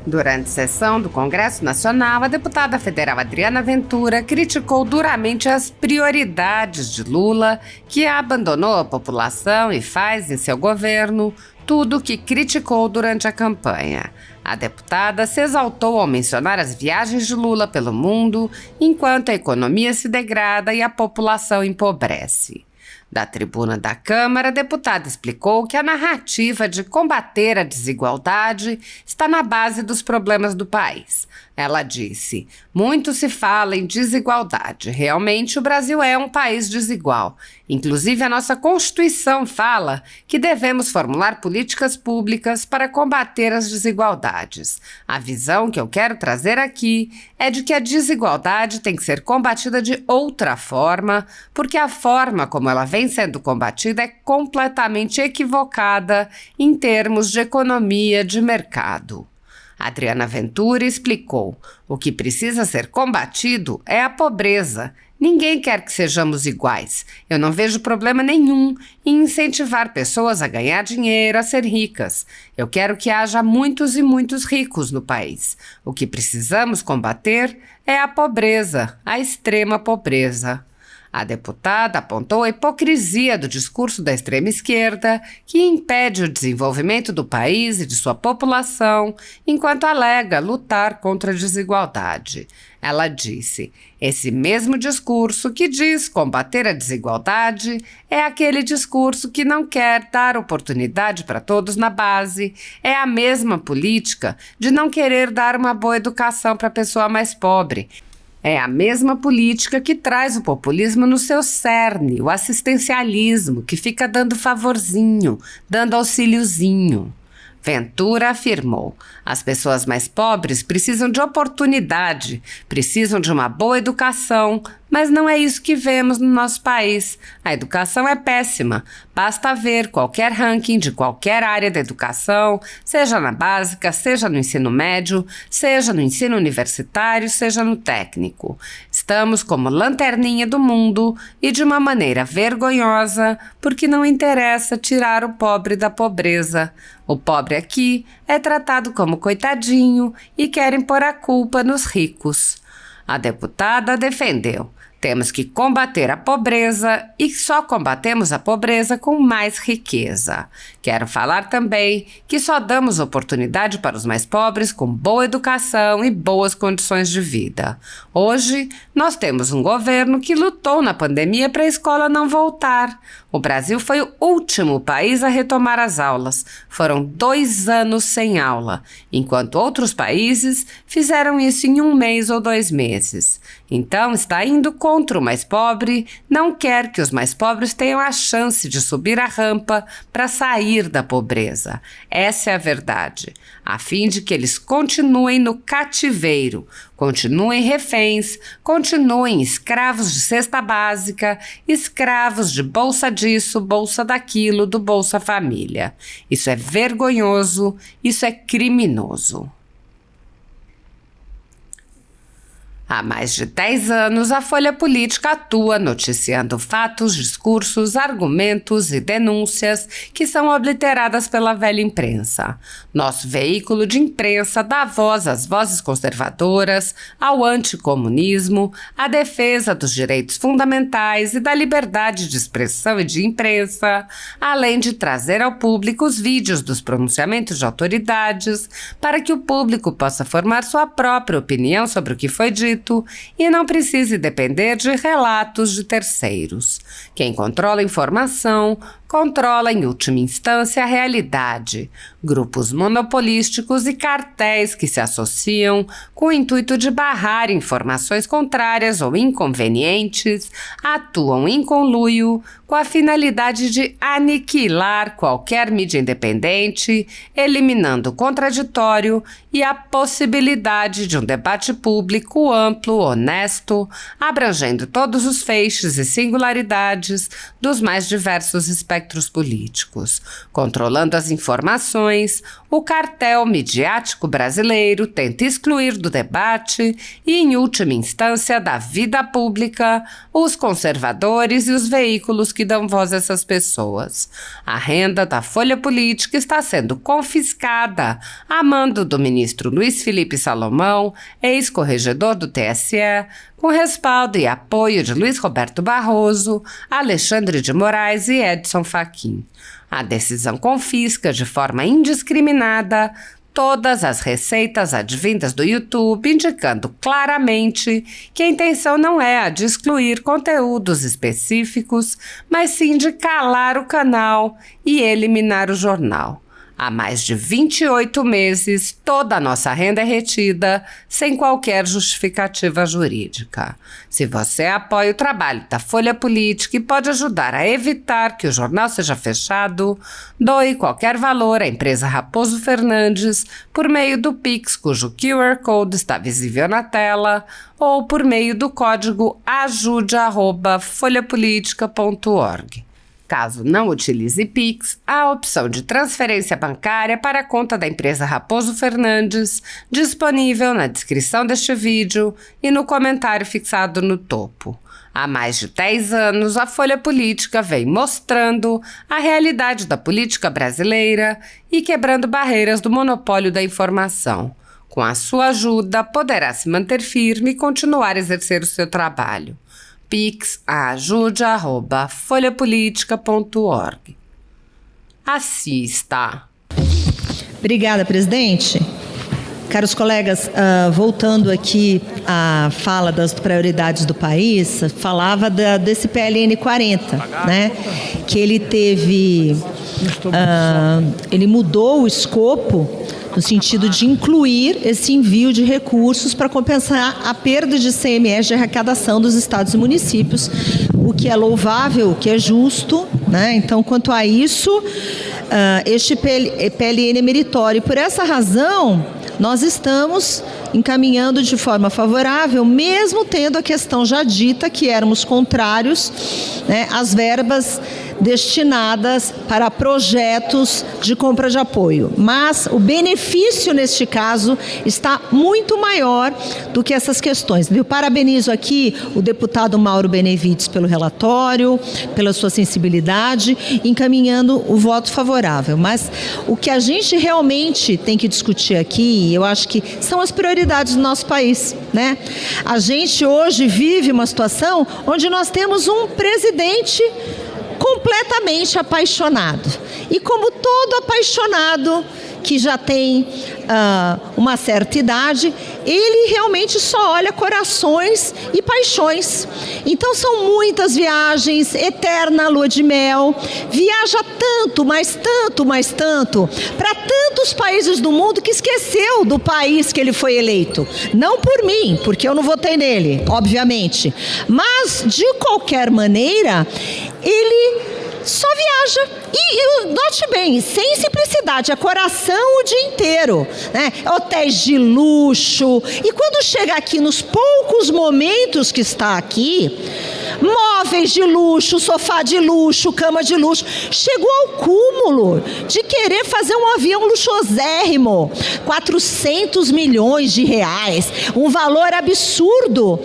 Durante sessão do Congresso Nacional, a deputada federal Adriana Ventura criticou duramente as prioridades de Lula, que abandonou a população e faz em seu governo tudo o que criticou durante a campanha. A deputada se exaltou ao mencionar as viagens de Lula pelo mundo, enquanto a economia se degrada e a população empobrece. Da tribuna da Câmara, a deputada explicou que a narrativa de combater a desigualdade está na base dos problemas do país. Ela disse: muito se fala em desigualdade. Realmente, o Brasil é um país desigual. Inclusive, a nossa Constituição fala que devemos formular políticas públicas para combater as desigualdades. A visão que eu quero trazer aqui é de que a desigualdade tem que ser combatida de outra forma, porque a forma como ela vem sendo combatida é completamente equivocada em termos de economia de mercado. Adriana Ventura explicou: o que precisa ser combatido é a pobreza. Ninguém quer que sejamos iguais. Eu não vejo problema nenhum em incentivar pessoas a ganhar dinheiro, a ser ricas. Eu quero que haja muitos e muitos ricos no país. O que precisamos combater é a pobreza, a extrema pobreza. A deputada apontou a hipocrisia do discurso da extrema-esquerda, que impede o desenvolvimento do país e de sua população, enquanto alega lutar contra a desigualdade. Ela disse: esse mesmo discurso que diz combater a desigualdade é aquele discurso que não quer dar oportunidade para todos na base, é a mesma política de não querer dar uma boa educação para a pessoa mais pobre. É a mesma política que traz o populismo no seu cerne, o assistencialismo, que fica dando favorzinho, dando auxíliozinho. Ventura afirmou: as pessoas mais pobres precisam de oportunidade, precisam de uma boa educação, mas não é isso que vemos no nosso país. A educação é péssima. Basta ver qualquer ranking de qualquer área da educação, seja na básica, seja no ensino médio, seja no ensino universitário, seja no técnico. Estamos como lanterninha do mundo e de uma maneira vergonhosa, porque não interessa tirar o pobre da pobreza. O pobre aqui é tratado como coitadinho e querem pôr a culpa nos ricos. A deputada defendeu: temos que combater a pobreza e só combatemos a pobreza com mais riqueza. Quero falar também que só damos oportunidade para os mais pobres com boa educação e boas condições de vida. Hoje, nós temos um governo que lutou na pandemia para a escola não voltar. O Brasil foi o último país a retomar as aulas. Foram 2 anos sem aula, enquanto outros países fizeram isso em 1 mês ou 2 meses. Então, está indo contra o mais pobre, não quer que os mais pobres tenham a chance de subir a rampa para sair da pobreza. Essa é a verdade, a fim de que eles continuem no cativeiro, continuem reféns, continuem escravos de cesta básica, escravos de bolsa disso, bolsa daquilo, do Bolsa Família. Isso é vergonhoso, isso é criminoso. Há mais de 10 anos, a Folha Política atua noticiando fatos, discursos, argumentos e denúncias que são obliteradas pela velha imprensa. Nosso veículo de imprensa dá voz às vozes conservadoras, ao anticomunismo, à defesa dos direitos fundamentais e da liberdade de expressão e de imprensa, além de trazer ao público os vídeos dos pronunciamentos de autoridades para que o público possa formar sua própria opinião sobre o que foi dito e não precise depender de relatos de terceiros. Quem controla a informação, controla em última instância a realidade. Grupos monopolísticos e cartéis que se associam com o intuito de barrar informações contrárias ou inconvenientes atuam em conluio com a finalidade de aniquilar qualquer mídia independente, eliminando o contraditório e a possibilidade de um debate público amplo, honesto, abrangendo todos os feixes e singularidades dos mais diversos espectros espectros políticos. Controlando as informações, o cartel midiático brasileiro tenta excluir do debate e, em última instância, da vida pública, os conservadores e os veículos que dão voz a essas pessoas. A renda da Folha Política está sendo confiscada a mando do ministro Luiz Felipe Salomão, ex-corregedor do TSE, com respaldo e apoio de Luiz Roberto Barroso, Alexandre de Moraes e Edson Fachin. A decisão confisca de forma indiscriminada todas as receitas advindas do YouTube, indicando claramente que a intenção não é a de excluir conteúdos específicos, mas sim de calar o canal e eliminar o jornal. Há mais de 28 meses, toda a nossa renda é retida, sem qualquer justificativa jurídica. Se você apoia o trabalho da Folha Política e pode ajudar a evitar que o jornal seja fechado, doe qualquer valor à empresa Raposo Fernandes por meio do Pix, cujo QR Code está visível na tela, ou por meio do código ajude@folhapolitica.org. Caso não utilize Pix, há a opção de transferência bancária para a conta da empresa Raposo Fernandes, disponível na descrição deste vídeo e no comentário fixado no topo. Há mais de 10 anos, a Folha Política vem mostrando a realidade da política brasileira e quebrando barreiras do monopólio da informação. Com a sua ajuda, poderá se manter firme e continuar a exercer o seu trabalho. Pix ajude@folhapolitica.org. Assista. Obrigada, presidente. Caros colegas, voltando aqui à fala das prioridades do país, falava desse PLN 40, né? Que ele teve, ele mudou o escopo no sentido de incluir esse envio de recursos para compensar a perda de ICMS de arrecadação dos estados e municípios, o que é louvável, o que é justo, né? Então, quanto a isso, este PLN é meritório. Por essa razão, nós estamos encaminhando de forma favorável, mesmo tendo a questão já dita que éramos contrários, né, às verbas destinadas para projetos de compra de apoio. Mas o benefício, neste caso, está muito maior do que essas questões. Eu parabenizo aqui o deputado Mauro Benevides pelo relatório, pela sua sensibilidade, encaminhando o voto favorável. Mas o que a gente realmente tem que discutir aqui, eu acho que são as prioridades do nosso país, né? A gente hoje vive uma situação onde nós temos um presidente completamente apaixonado. E como todo apaixonado que já tem uma certa idade, ele realmente só olha corações e paixões. Então são muitas viagens, eterna lua de mel, viaja tanto, mas tanto, para tantos países do mundo que esqueceu do país que ele foi eleito. Não por mim, porque eu não votei nele, obviamente. Mas, de qualquer maneira, ele só viaja. E note bem, sem simplicidade, é coração o dia inteiro, né? Hotéis de luxo. E quando chega aqui, nos poucos momentos que está aqui, móveis de luxo, sofá de luxo, cama de luxo. Chegou ao cúmulo de querer fazer um avião luxuosérrimo, 400 milhões de reais, um valor absurdo,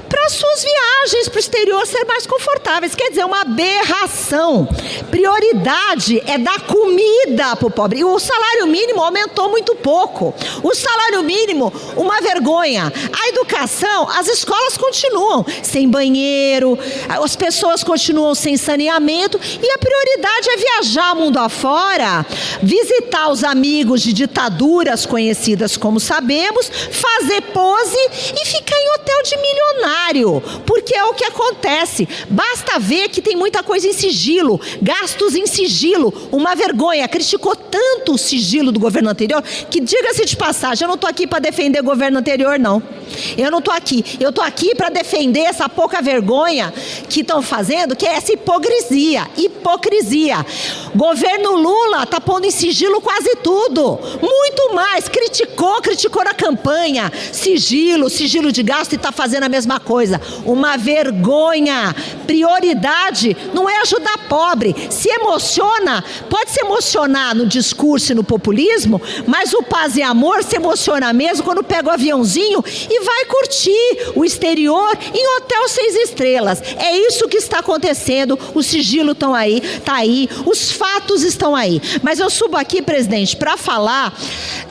para suas viagens para o exterior ser mais confortáveis. Quer dizer, uma aberração. Prioridade é dar comida para o pobre. E o salário mínimo aumentou muito pouco. O salário mínimo, uma vergonha. A educação, as escolas continuam sem banheiro, as pessoas continuam sem saneamento, e a prioridade é viajar mundo afora, visitar os amigos de ditaduras conhecidas como sabemos, fazer pose e ficar em hotel de milionário. Porque é o que acontece. Basta ver que tem muita coisa em sigilo, gastos em sigilo, uma vergonha. Criticou tanto o sigilo do governo anterior que, diga-se de passagem, eu não estou aqui para defender o governo anterior, não. Eu não estou aqui. Eu estou aqui para defender essa pouca vergonha que estão fazendo, que é essa hipocrisia. Hipocrisia. Governo Lula está pondo em sigilo quase tudo. Muito mais. Criticou na campanha. Sigilo de gasto, e está fazendo a mesma coisa. coisa, uma vergonha. Prioridade não é ajudar pobre. Se emociona, pode se emocionar no discurso e no populismo, mas o Paz e Amor se emociona mesmo quando pega o aviãozinho e vai curtir o exterior em hotel 6 estrelas. É isso que está acontecendo, o sigilo está aí, os fatos estão aí. Mas eu subo aqui, presidente, para falar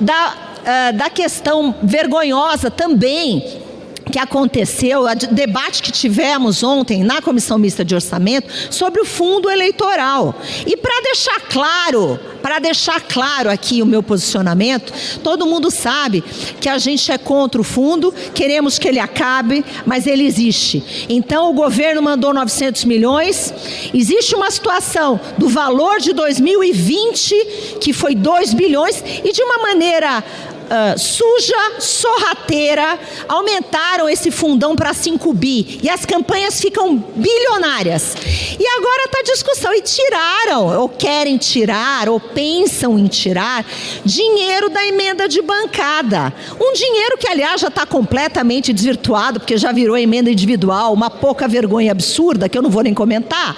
da questão vergonhosa também que aconteceu, o debate que tivemos ontem na Comissão Mista de Orçamento sobre o fundo eleitoral. E para deixar claro aqui o meu posicionamento, todo mundo sabe que a gente é contra o fundo, queremos que ele acabe, mas ele existe. Então o governo mandou 900 milhões, existe uma situação do valor de 2020, que foi 2 bilhões, e de uma maneira suja, sorrateira, aumentaram esse fundão para 5 bi, e as campanhas ficam bilionárias. E agora está a discussão, e tiraram, ou querem tirar, ou pensam em tirar, dinheiro da emenda de bancada. Um dinheiro que, aliás, já está completamente desvirtuado, porque já virou emenda individual, uma pouca vergonha absurda, que eu não vou nem comentar.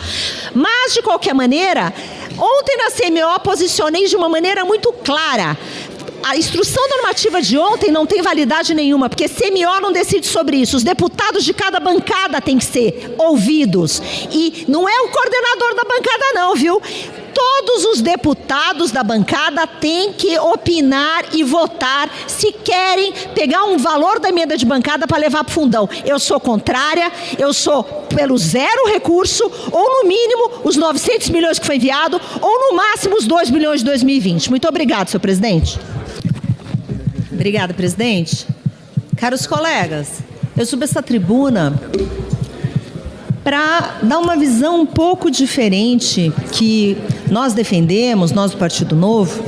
Mas, de qualquer maneira, ontem na CMO posicionei de uma maneira muito clara. A instrução normativa de ontem não tem validade nenhuma, porque CMO não decide sobre isso. Os deputados de cada bancada têm que ser ouvidos. E não é o coordenador da bancada não, viu? Todos os deputados da bancada têm que opinar e votar se querem pegar um valor da emenda de bancada para levar para o fundão. Eu sou contrária, eu sou pelo 0 recurso, ou no mínimo os 900 milhões que foi enviado, ou no máximo os 2 bilhões de 2020. Muito obrigado, senhor presidente. Obrigada, presidente. Caros colegas, eu subo essa tribuna para dar uma visão um pouco diferente que nós defendemos, nós do Partido Novo,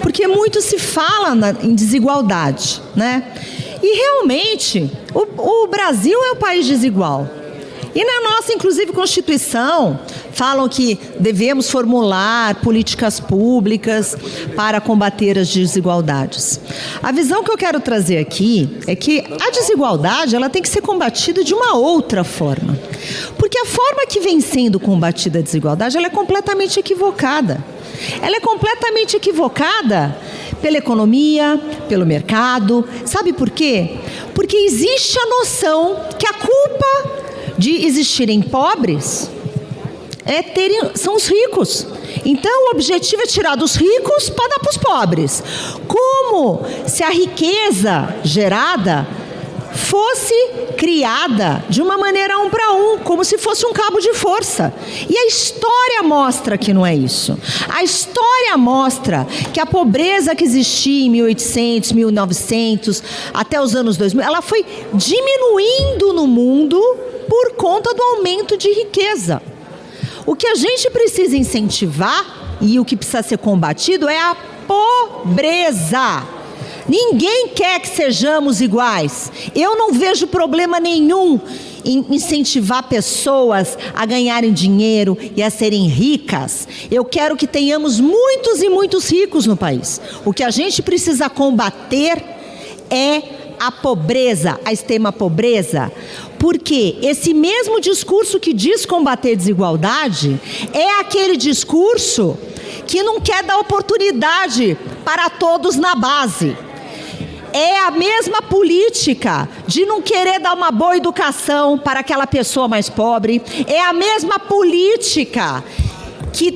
porque muito se fala em desigualdade, né? E realmente, o Brasil é um país desigual. E na nossa, inclusive, Constituição, falam que devemos formular políticas públicas para combater as desigualdades. A visão que eu quero trazer aqui é que a desigualdade ela tem que ser combatida de uma outra forma. Porque a forma que vem sendo combatida a desigualdade ela é completamente equivocada. Ela é completamente equivocada pela economia, pelo mercado. Sabe por quê? Porque existe a noção que a culpa de existirem pobres são os ricos. Então o objetivo é tirar dos ricos para dar para os pobres. Como se a riqueza gerada fosse criada de uma maneira 1 para 1, como se fosse um cabo de força. E a história mostra que não é isso. A história mostra que a pobreza que existia em 1800, 1900, até os anos 2000, ela foi diminuindo no mundo por conta do aumento de riqueza. O que a gente precisa incentivar e o que precisa ser combatido é a pobreza. Ninguém quer que sejamos iguais. Eu não vejo problema nenhum em incentivar pessoas a ganharem dinheiro e a serem ricas. Eu quero que tenhamos muitos e muitos ricos no país. O que a gente precisa combater é a pobreza, a extrema pobreza, porque esse mesmo discurso que diz combater desigualdade é aquele discurso que não quer dar oportunidade para todos na base. É a mesma política de não querer dar uma boa educação para aquela pessoa mais pobre. É a mesma política que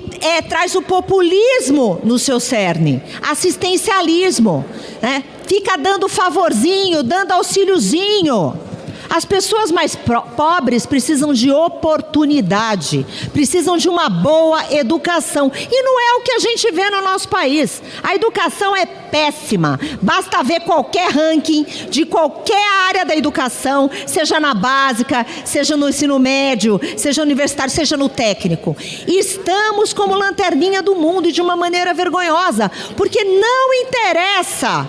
traz o populismo no seu cerne, assistencialismo, né? Fica dando favorzinho, dando auxíliozinho. As pessoas mais pobres precisam de oportunidade, precisam de uma boa educação. E não é o que a gente vê no nosso país. A educação é péssima. Basta ver qualquer ranking de qualquer área da educação, seja na básica, seja no ensino médio, seja universitário, seja no técnico. Estamos como lanterninha do mundo e de uma maneira vergonhosa, porque não interessa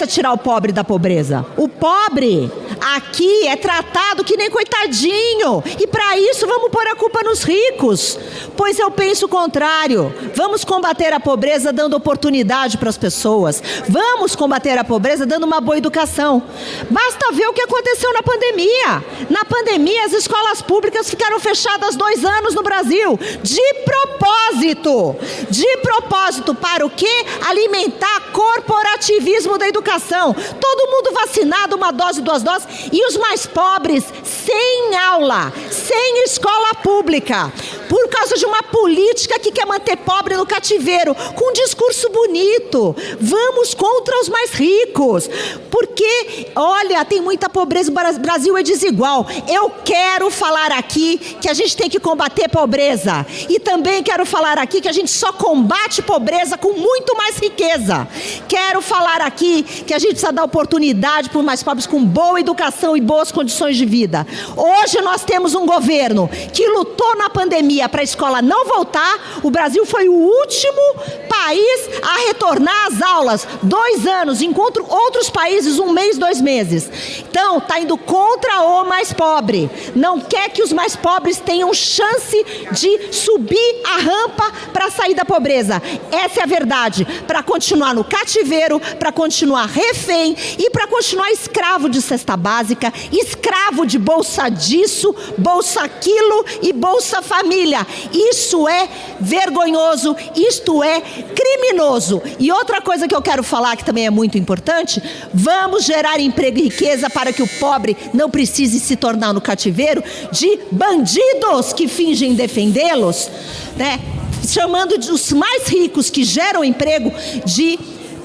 tirar o pobre da pobreza. O pobre, Aqui é tratado que nem coitadinho. E para isso vamos pôr a culpa nos ricos. Pois eu penso o contrário. Vamos combater a pobreza dando oportunidade para as pessoas. Vamos combater a pobreza dando uma boa educação. Basta ver o que aconteceu na pandemia. Na pandemia, as escolas públicas ficaram fechadas 2 anos no Brasil. De propósito. De propósito. Para o quê? Alimentar corporativismo da educação. Todo mundo vacinado, 1 dose, 2 doses. E os mais pobres, sem aula, sem escola pública. Por causa de uma política que quer manter pobre no cativeiro, com um discurso bonito. Vamos contra os mais ricos. Porque, olha, tem muita pobreza, o Brasil é desigual. Eu quero falar aqui que a gente tem que combater pobreza. E também quero falar aqui que a gente só combate pobreza com muito mais riqueza. Quero falar aqui que a gente precisa dar oportunidade para os mais pobres com boa educação e boas condições de vida. Hoje nós temos um governo que lutou na pandemia para a escola não voltar. O Brasil foi o último país a retornar às aulas. 2 anos, enquanto outros países 1 mês, 2 meses. Então, está indo contra o mais pobre. Não quer que os mais pobres tenham chance de subir a rampa para sair da pobreza. Essa é a verdade. Para continuar no cativeiro, para continuar refém e para continuar escravo de cesta básica, escravo de bolsa disso, bolsa aquilo e bolsa família. Isso é vergonhoso, isto é criminoso. E outra coisa que eu quero falar que também é muito importante, vamos gerar emprego e riqueza para que o pobre não precise se tornar no cativeiro de bandidos que fingem defendê-los, né? Chamando os mais ricos que geram emprego de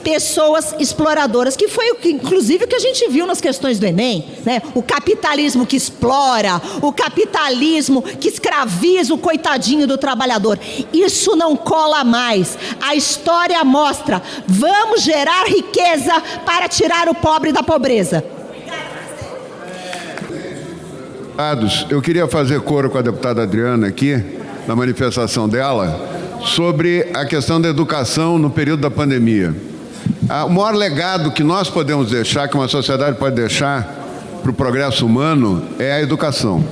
pessoas exploradoras, que foi inclusive o que a gente viu nas questões do Enem, né? O capitalismo que explora, o capitalismo que escraviza o coitadinho do trabalhador. Isso não cola mais. A história mostra. Vamos gerar riqueza para tirar o pobre da pobreza. Eu queria fazer coro com a deputada Adriana aqui, na manifestação dela, sobre a questão da educação no período da pandemia. O maior legado que nós podemos deixar, que uma sociedade pode deixar para o progresso humano, é a educação.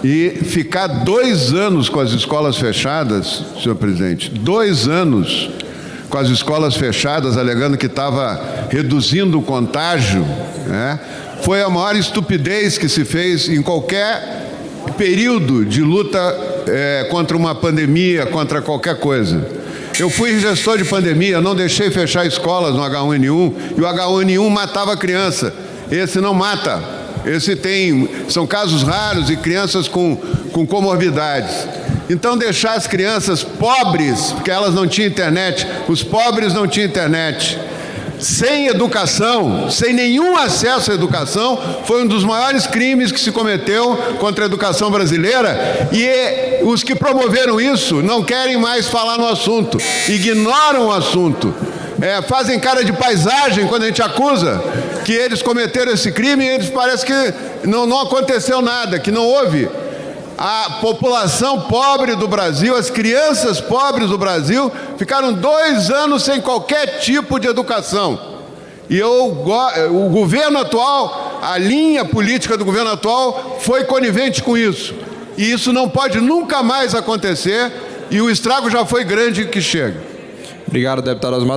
E ficar 2 anos com as escolas fechadas, senhor presidente, 2 anos com as escolas fechadas, alegando que estava reduzindo o contágio, né, foi a maior estupidez que se fez em qualquer período de luta contra uma pandemia, contra qualquer coisa. Eu fui gestor de pandemia, não deixei fechar escolas no H1N1, e o H1N1 matava a criança. Esse não mata. São casos raros e crianças com comorbidades. Então, deixar as crianças pobres, porque elas não tinham internet, os pobres não tinham internet, sem educação, sem nenhum acesso à educação, foi um dos maiores crimes que se cometeu contra a educação brasileira, e os que promoveram isso não querem mais falar no assunto, ignoram o assunto, fazem cara de paisagem quando a gente acusa que eles cometeram esse crime, e eles parecem que não aconteceu nada, que não houve. A população pobre do Brasil, as crianças pobres do Brasil, ficaram 2 anos sem qualquer tipo de educação. E o governo atual, a linha política do governo atual foi conivente com isso. E isso não pode nunca mais acontecer, e o estrago já foi grande que chega. Obrigado, deputado Osmar.